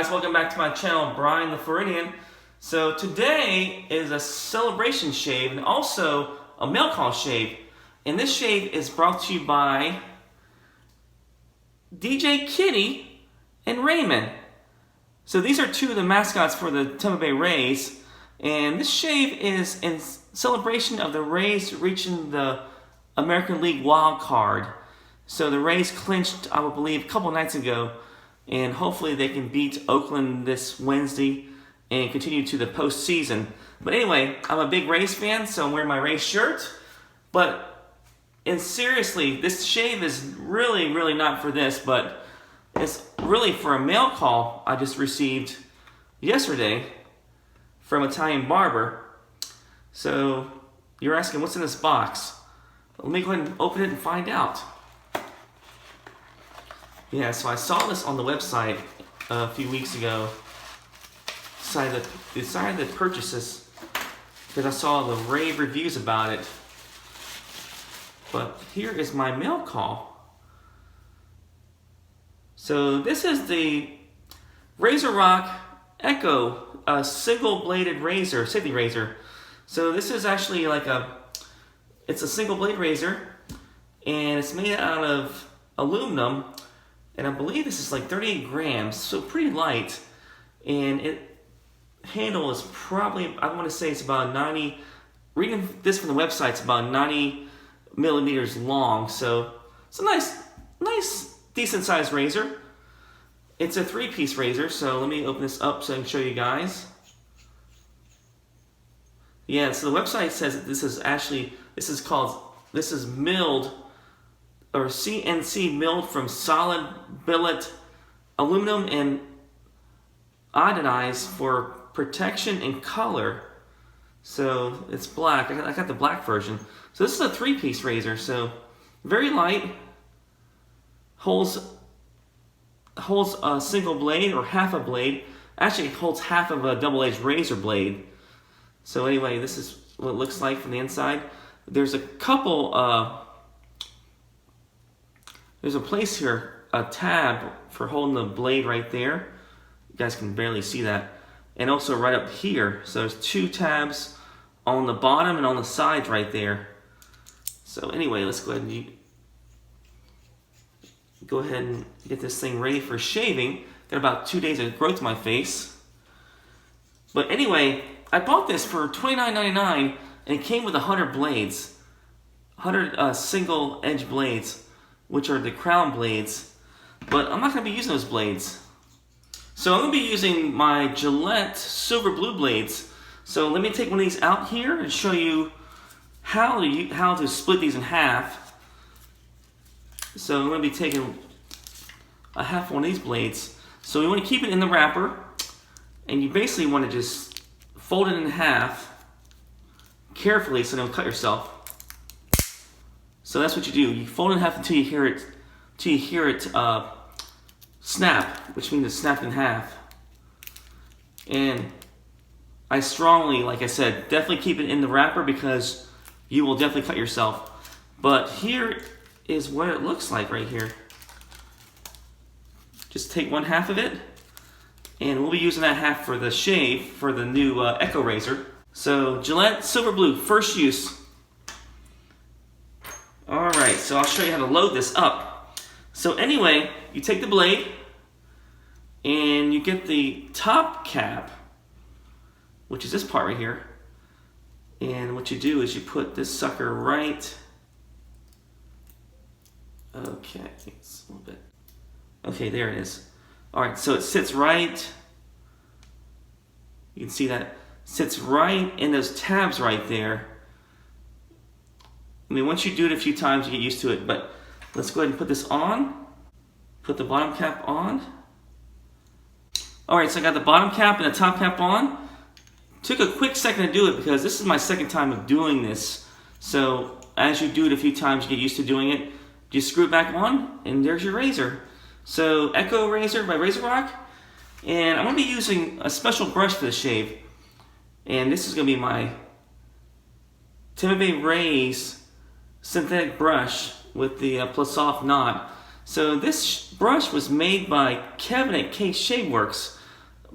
guys, welcome back to my channel, Brian the Floridian. So today is a celebration shave and also a mail call shave. And this shave is brought to you by DJ Kitty and Raymond. So these are two of the mascots for the Tampa Bay Rays. And this shave is in celebration of the Rays reaching the American League wild card. So the Rays clinched, I would believe, a couple nights ago. And hopefully they can beat Oakland this Wednesday and continue to the postseason. But anyway, I'm a big Rays fan, so I'm wearing my Rays shirt. And seriously, this shave is really not for this, but it's really for a mail call I just received yesterday from Italian Barber. So you're asking, what's in this box? Let me go ahead and open it and find out. Yeah, so I saw this on the website a few weeks ago. Decided to purchase this because I saw the rave reviews about it. But here is my mail call. So this is the RazoRock Echo, single-bladed razor, safety razor. So this is actually like it's a single-blade razor, and it's made out of aluminum. And I believe this is like 38 grams, so pretty light. And it handle is probably, I want to say it's about 90, reading this from the website, it's about 90 millimeters long. So it's a nice, decent sized razor. It's a 3-piece razor, so let me open this up so I can show you guys. Yeah, so the website says that this is milled, or CNC milled from solid billet aluminum and iodized for protection and color. So it's black. I got the black version. So this is a 3-piece razor. So very light. Holds a single blade or half a blade. Actually, it holds half of a double-edged razor blade. So anyway, this is what it looks like from the inside. There's a couple. There's a place here, a tab for holding the blade right there. You guys can barely see that. And also right up here. So there's 2 tabs on the bottom and on the sides right there. So anyway, let's go ahead and get this thing ready for shaving. Got about 2 days of growth in my face. But anyway, I bought this for $29.99 and it came with 100 blades. 100 single edge blades, which are the crown blades, but I'm not going to be using those blades. So I'm going to be using my Gillette silver blue blades. So let me take one of these out here and show you how to split these in half. So I'm going to be taking a half one of these blades. So you want to keep it in the wrapper, and you basically want to just fold it in half carefully so you don't cut yourself. So that's what you do. You fold it in half until you hear it snap, which means it's snapped in half. And I strongly, like I said, definitely keep it in the wrapper because you will definitely cut yourself. But here is what it looks like right here. Just take one half of it, and we'll be using that half for the shave for the new Echo razor. So Gillette Silver Blue, first use. Alright, so I'll show you how to load this up. So anyway, you take the blade and you get the top cap, which is this part right here. And what you do is you put this sucker right, okay, it's a little bit, okay, there it is. Alright, so it sits right, you can see that, sits right in those tabs right there. I mean, once you do it a few times, you get used to it, but let's go ahead and put this on. Put the bottom cap on. Alright, so I got the bottom cap and the top cap on. Took a quick second to do it because this is my second time of doing this. So as you do it a few times, you get used to doing it. Just screw it back on, and there's your razor. So Echo Razor by RazoRock. And I'm going to be using a special brush for the shave. And this is going to be my Tampa Bay Rays synthetic brush with the plus soft knot. So this brush was made by Kevin at Worx.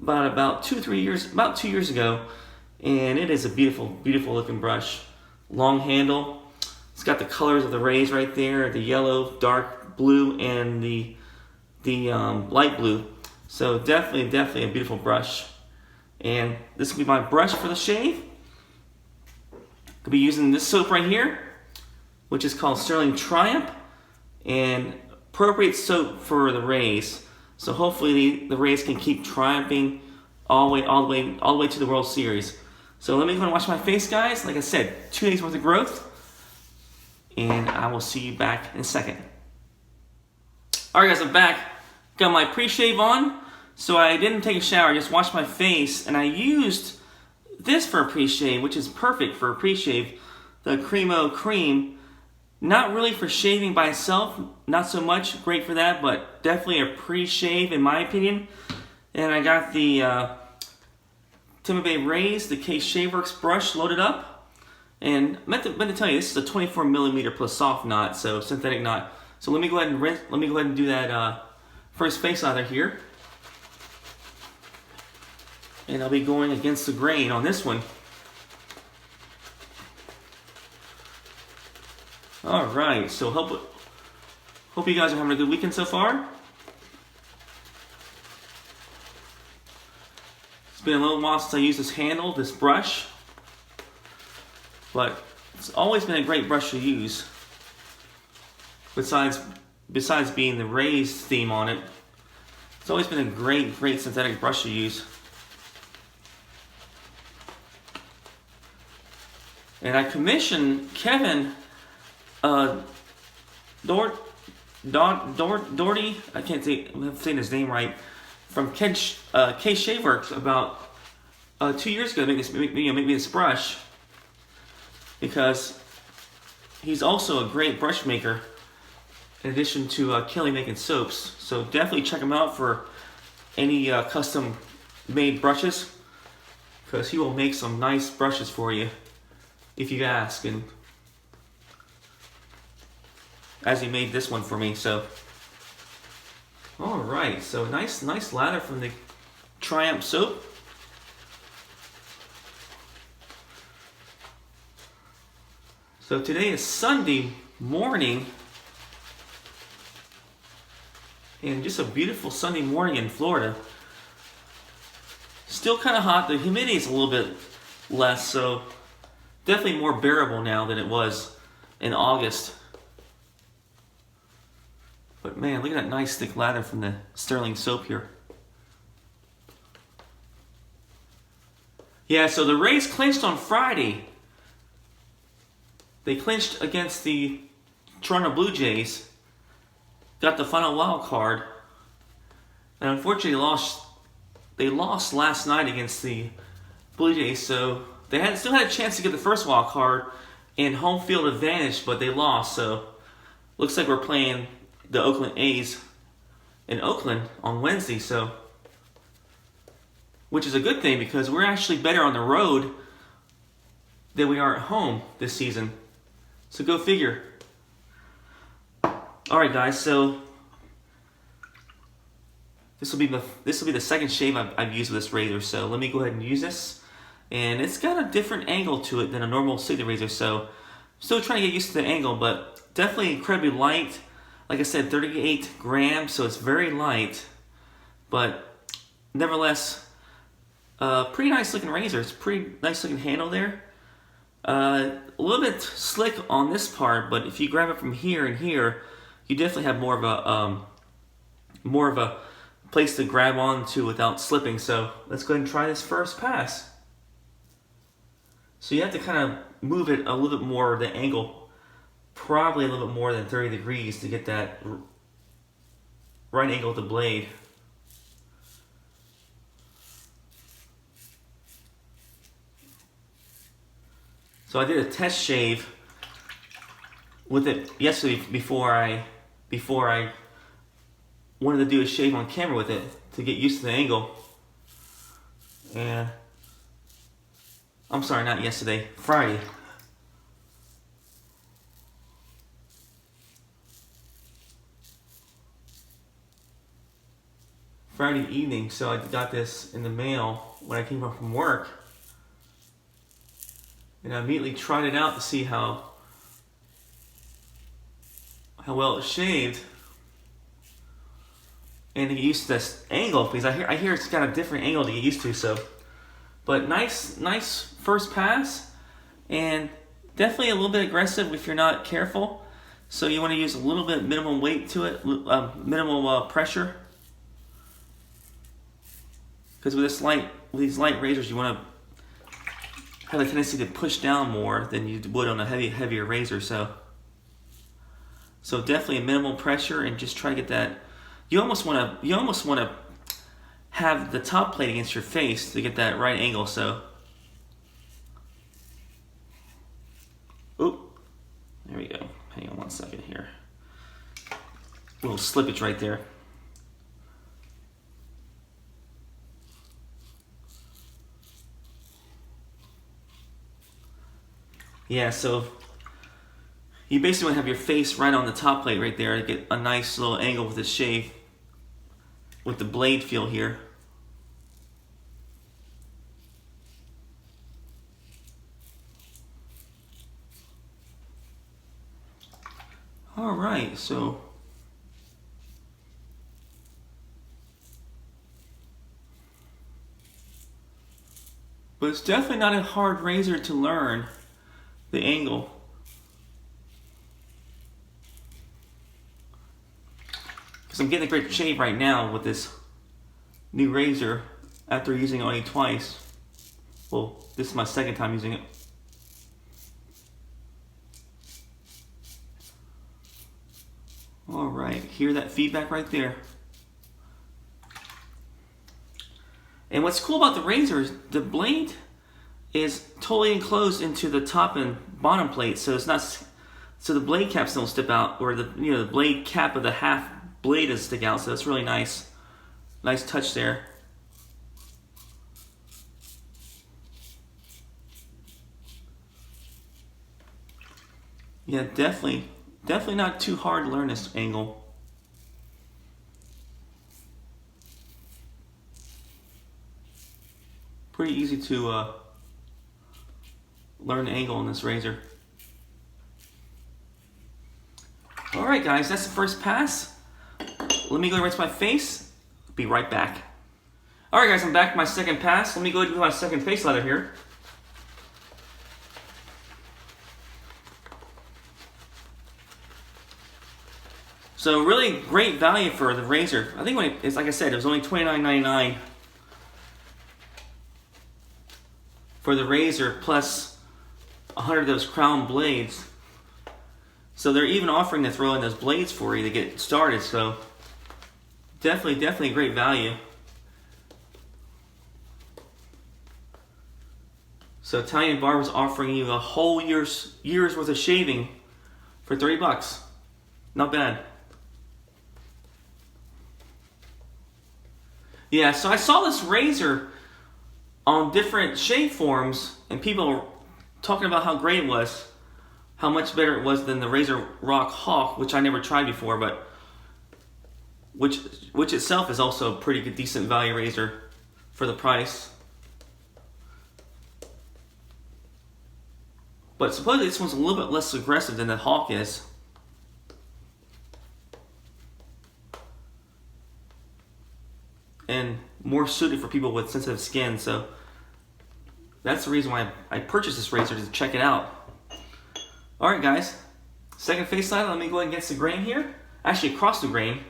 about 2 years ago, and it is a beautiful, beautiful looking brush. Long handle. It's got the colors of the rays right there, the yellow, dark blue, and the light blue. So definitely a beautiful brush. And this will be my brush for the shave. I'll be using this soap right here, which is called Stirling Triumph, and appropriate soap for the rays. So hopefully the rays can keep triumphing all the way to the World Series. So let me go and wash my face, guys. Like I said, 2 days worth of growth, and I will see you back in a second. All right, guys, I'm back. Got my pre-shave on, so I didn't take a shower. I just washed my face, and I used this for a pre-shave, which is perfect for a pre-shave. The Cremo Cream. Not really for shaving by itself, not so much great for that, but definitely a pre-shave in my opinion. And I got the Tampa Bay Rays, the Case Worx brush loaded up. And meant to tell you, this is a 24 millimeter plus soft knot, so synthetic knot. So let me go ahead and do that first face lather here. And I'll be going against the grain on this one. Alright, so hope you guys are having a good weekend so far. It's been a little while since I used this handle, this brush. But it's always been a great brush to use. Besides being the Rays theme on it, it's always been a great synthetic brush to use. And I commissioned Kevin Doherty, I can't say, I'm saying his name right, from Case Worx about 2 years ago to make me this brush, because he's also a great brush maker in addition to Kelly making soaps. So definitely check him out for any custom made brushes, because he will make some nice brushes for you if you ask. And as he made this one for me. So all right, so nice lather from the Triumph soap. So today is Sunday morning, and just a beautiful Sunday morning in Florida. Still kind of hot. The humidity is a little bit less, so definitely more bearable now than it was in August. But man, look at that nice thick lather from the Stirling soap here. Yeah, so the Rays clinched on Friday. They clinched against the Toronto Blue Jays. Got the final wild card. And unfortunately they lost last night against the Blue Jays, so they still had a chance to get the first wild card and home field advantage, but they lost. So looks like we're playing the Oakland A's in Oakland on Wednesday, so which is a good thing because we're actually better on the road than we are at home this season. So go figure. All right, guys. So this will be the second shave I've used with this razor. So let me go ahead and use this, and it's got a different angle to it than a normal Sigma razor. So still trying to get used to the angle, but definitely incredibly light. Like I said, 38 grams, so it's very light, but nevertheless, pretty nice looking razor. It's pretty nice looking handle there. A little bit slick on this part, but if you grab it from here and here, you definitely have more of a place to grab onto without slipping. So let's go ahead and try this first pass. So you have to kind of move it a little bit more, the angle, probably a little bit more than 30 degrees to get that right angle with the blade. So I did a test shave with it yesterday before I wanted to do a shave on camera with it to get used to the angle. And I'm sorry, not yesterday, Friday. Friday evening, so I got this in the mail when I came home from work. And I immediately tried it out to see how well it shaved. And to get used to this angle, because I hear it's got a different angle to get used to, so. But nice first pass, and definitely a little bit aggressive if you're not careful. So you want to use a little bit minimum weight to it, minimal pressure. Because with these light razors, you want to have a tendency to push down more than you would on a heavier razor. So definitely a minimal pressure, and just try to get that. You almost want to have the top plate against your face to get that right angle. So, oop, there we go. Hang on 1 second here. A little slippage right there. Yeah, so you basically want to have your face right on the top plate right there to get a nice little angle with the shave, with the blade feel here. All right, so but it's definitely not a hard razor to learn the angle. Because I'm getting a great shave right now with this new razor after using it only twice. Well, this is my second time using it. All right, hear that feedback right there. And what's cool about the razor is the blade is totally enclosed into the top and bottom plate, so it's not, so the blade caps don't step out, or the blade cap of the half blade doesn't stick out. So that's really nice touch there. Yeah, definitely not too hard to learn this angle. Pretty easy to learn the angle on this razor. Alright guys, that's the first pass. Let me go rinse my face. Be right back. Alright guys, I'm back with my second pass. Let me go do my second face lather here. So really great value for the razor. I think it's like I said, it was only $29.99 for the razor plus 100 of those crown blades. So they're even offering to throw in those blades for you to get started. So definitely great value. So Italian Barber's offering you a whole year's worth of shaving for $30. Not bad. Yeah, so I saw this razor on different shave forums, and people were talking about how great it was, how much better it was than the RazoRock Hawk, which I never tried before, but which itself is also a pretty good, decent value razor for the price. But supposedly this one's a little bit less aggressive than the Hawk is. And more suited for people with sensitive skin, so that's the reason why I purchased this razor, to check it out. Alright guys, second face lather. Let me go ahead and get the grain here. Actually across the grain.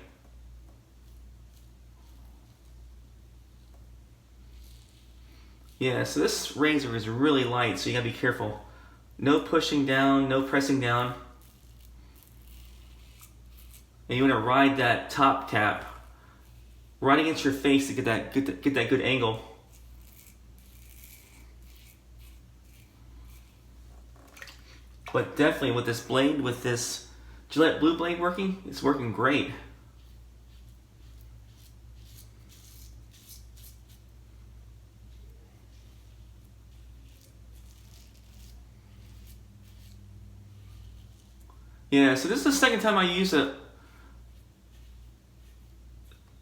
Yeah, so this razor is really light, so you gotta be careful. No pushing down, no pressing down. And you wanna ride that top cap right against your face to get that good angle. But definitely with this blade, with this Gillette blue blade working, it's working great. Yeah, so this is the second time I use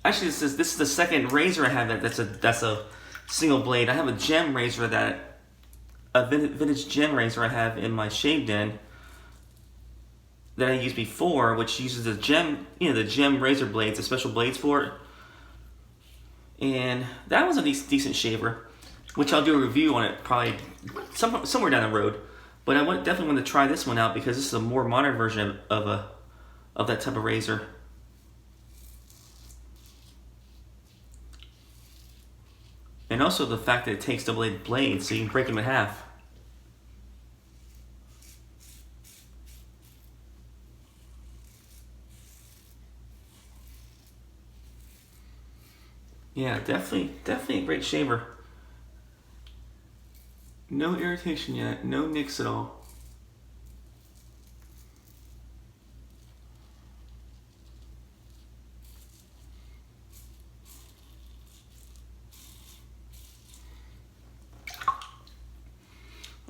actually this is the second razor I have that's a single blade. I have a gem razor a vintage gem razor I have in my shave den that I used before, which uses the gem, the gem razor blades, the special blades for it. And that was a decent shaver, which I'll do a review on it probably somewhere down the road. But I definitely want to try this one out because this is a more modern version of that type of razor. And also the fact that it takes double-bladed blades, so you can break them in half. Yeah, definitely a great shaver. No irritation yet, no nicks at all.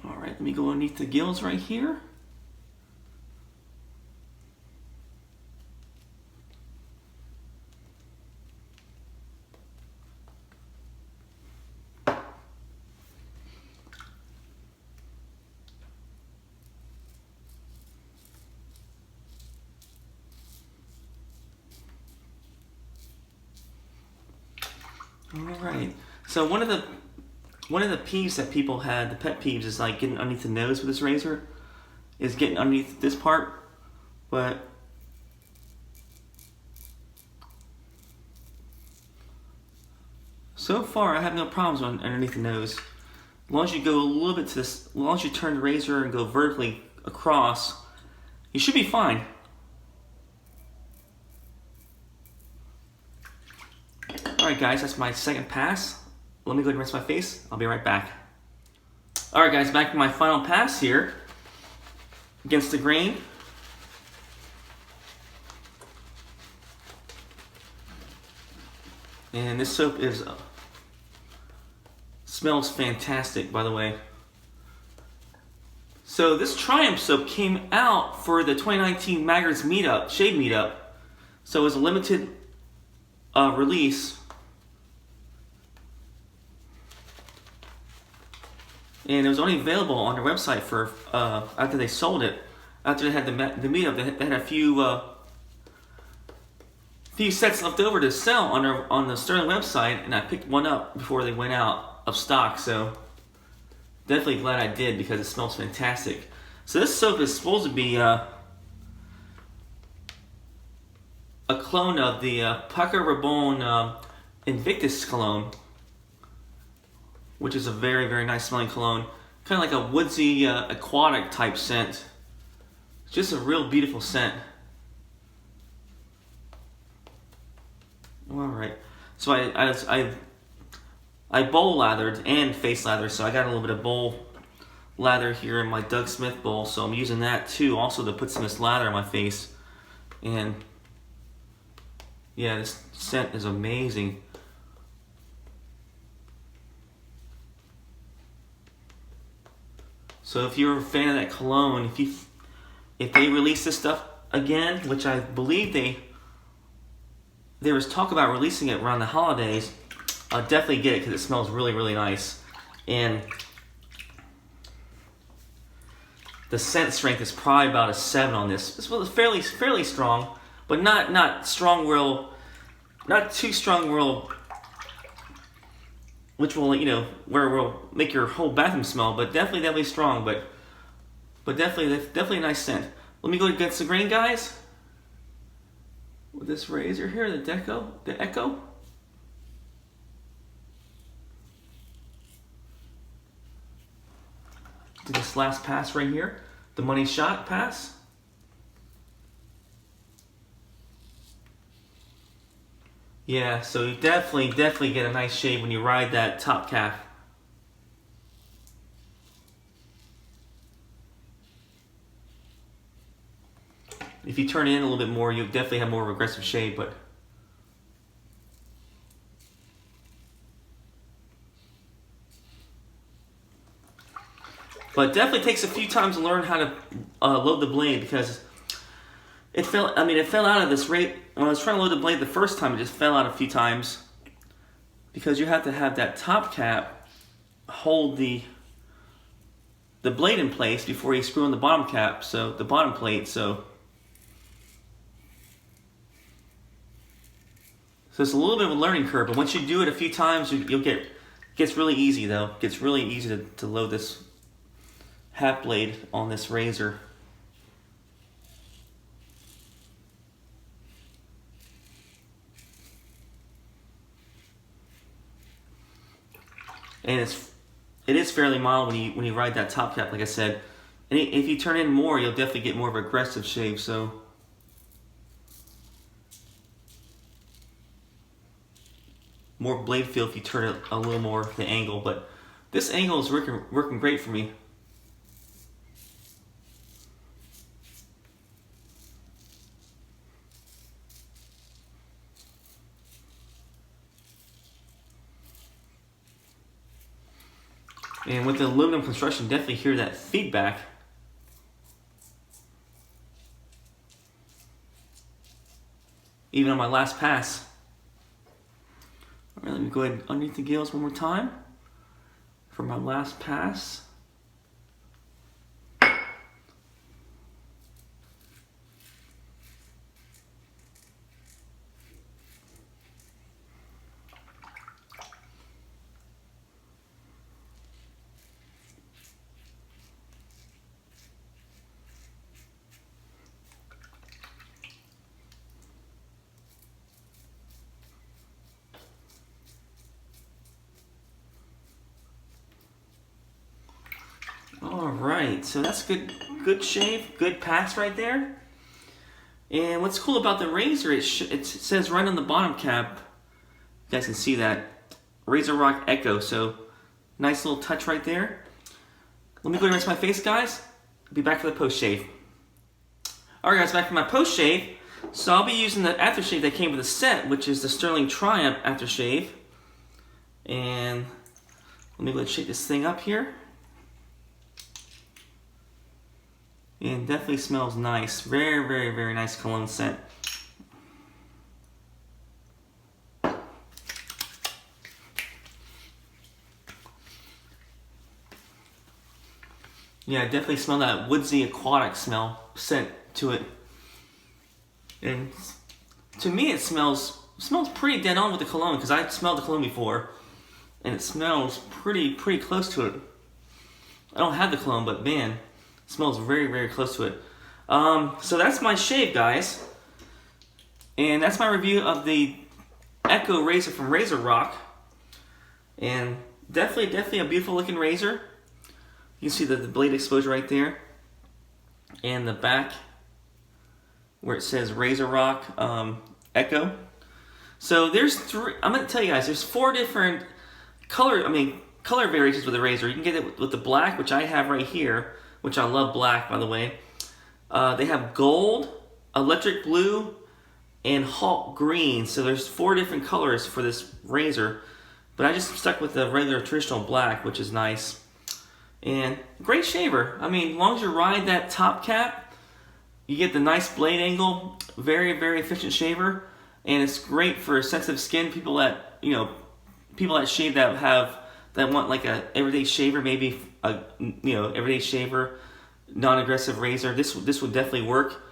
All right, let me go underneath the gills right here. Alright, so one of the peeves that people had, the pet peeves, is like getting underneath the nose with this razor, is getting underneath this part, but so far I have no problems underneath the nose. As long as you go a little bit to this, as long as you turn the razor and go vertically across, you should be fine. Alright guys, that's my second pass. Let me go ahead and rinse my face. I'll be right back. Alright guys, back to my final pass here. Against the grain. And this soap smells fantastic, by the way. So this Triumph soap came out for the 2019 Maggard's Shave Meetup. So it was a limited release. And it was only available on their website for after they sold it. After they had the meetup, they had a few sets left over to sell on the Stirling website, and I picked one up before they went out of stock. So definitely glad I did because it smells fantastic. So this soap is supposed to be a clone of the Pucker Rabon Invictus cologne, which is a very, very nice smelling cologne. Kind of like a woodsy, aquatic type scent. Just a real beautiful scent. Alright, so I bowl lathered and face lathered, so I got a little bit of bowl lather here in my Doug Smith bowl, so I'm using that too, also to put some of this lather on my face. And yeah, this scent is amazing. So if you're a fan of that cologne, if they release this stuff again, which I believe there was talk about releasing it around the holidays, I'll definitely get it because it smells really, really nice. And the scent strength is probably about a 7 on this. This was fairly strong, but not strong not too strong which will, where will make your whole bathroom smell, but definitely strong, but definitely a nice scent. Let me go against the grain, guys. With this razor here, the Echo. Do this last pass right here, the money shot pass. Yeah, so you definitely get a nice shave when you ride that top calf. If you turn it in a little bit more, you'll definitely have more of an aggressive shave, but definitely takes a few times to learn how to load the blade, because It fell. I mean, it fell out of this rate when I was trying to load the blade the first time. It just fell out a few times because you have to have that top cap hold the blade in place before you screw in the bottom cap. So the bottom plate. So it's a little bit of a learning curve. But once you do it a few times, you'll get. It gets really easy though. It gets really easy to load this half blade on this razor. And it is fairly mild when you ride that top cap, like I said. And if you turn in more, you'll definitely get more of an aggressive shave. So more blade feel if you turn it a little more the angle. But this angle is working great for me. And with the aluminum construction, definitely hear that feedback. Even on my last pass. All right, let me go ahead underneath the gills one more time for my last pass. Alright, so that's good shave, good pass right there. And what's cool about the razor, it says right on the bottom cap, you guys can see that, RazoRock Echo, so nice little touch right there. Let me go rinse my face, guys. I'll be back for the post shave. Alright guys, back for my post shave. So I'll be using the aftershave that came with the set, which is the Stirling Triumph aftershave. And let me go ahead and shake this thing up here. And definitely smells nice. Very, very, very nice cologne scent. Yeah, I definitely smell that woodsy aquatic scent to it. And to me it smells pretty dead on with the cologne, because I've smelled the cologne before and it smells pretty close to it. I don't have the cologne, but man, it smells very, very close to it. So that's my shave, guys. And that's my review of the Echo razor from RazoRock. And definitely a beautiful looking razor. You can see the blade exposure right there. And the back where it says RazoRock Echo. So there's I'm going to tell you guys, there's 4 different color variations with the razor. You can get it with the black, which I have right here, which I love black, by the way. They have gold, electric blue, and Hulk green. So there's 4 different colors for this razor. But I just stuck with the regular traditional black, which is nice. And great shaver. I mean, as long as you ride that top cap, you get the nice blade angle. Very, very efficient shaver. And it's great for sensitive skin. People that, people that shave that want like a everyday shaver, maybe a everyday shaver, non-aggressive razor. This would definitely work.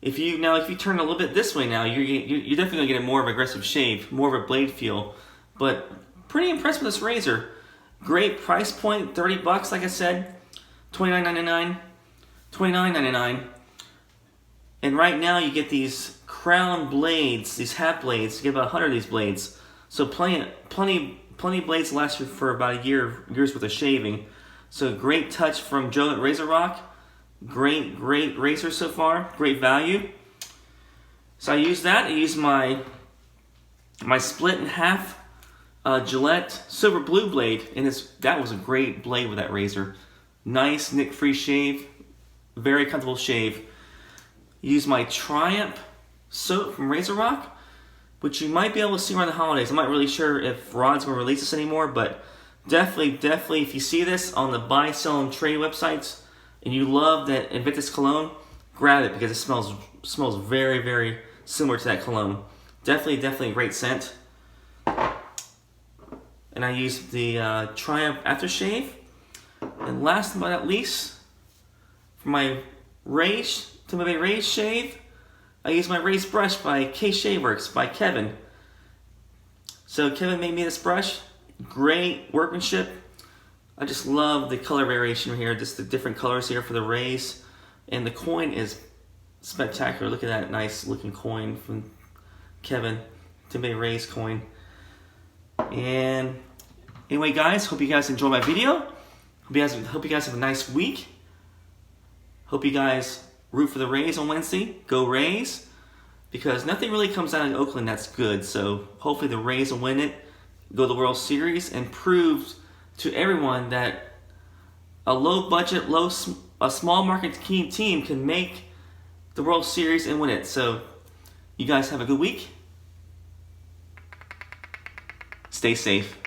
If you turn a little bit this way now, you're definitely gonna get a more of an aggressive shave, more of a blade feel. But pretty impressed with this razor. Great price point, $30, like I said, $29.99, $29.99. And right now you get these crown blades, these half blades. You get about 100 of these blades. So plenty blades last you for about a year's worth of shaving. So great touch from Joe at RazoRock. Great razor so far. Great value. So I used that. I used my split in half Gillette silver blue blade, and that was a great blade with that razor. Nice nick-free shave. Very comfortable shave. Use my Triumph soap from RazoRock, which you might be able to see around the holidays. I'm not really sure if Rod's going to release this anymore, but definitely, if you see this on the buy, sell, and trade websites, and you love that Invictus cologne, grab it because it smells smells very, very similar to that cologne. Definitely a great scent. And I used the Triumph Aftershave. And last but not least, for my Tampa Raise shave, I used my Raise brush by Worx by Kevin. So Kevin made me this brush. Great workmanship. I just love the color variation here, just the different colors here for the Raise. And the coin is spectacular. Look at that nice looking coin from Kevin, Tampa Raise coin. And anyway, guys, hope you guys enjoy my video. Hope you guys have a nice week. Hope you guys root for the Rays on Wednesday. Go Rays, because nothing really comes out of Oakland that's good. So hopefully the Rays will win it, go to the World Series, and prove to everyone that a low budget, a small market team can make the World Series and win it. So you guys have a good week. Stay safe.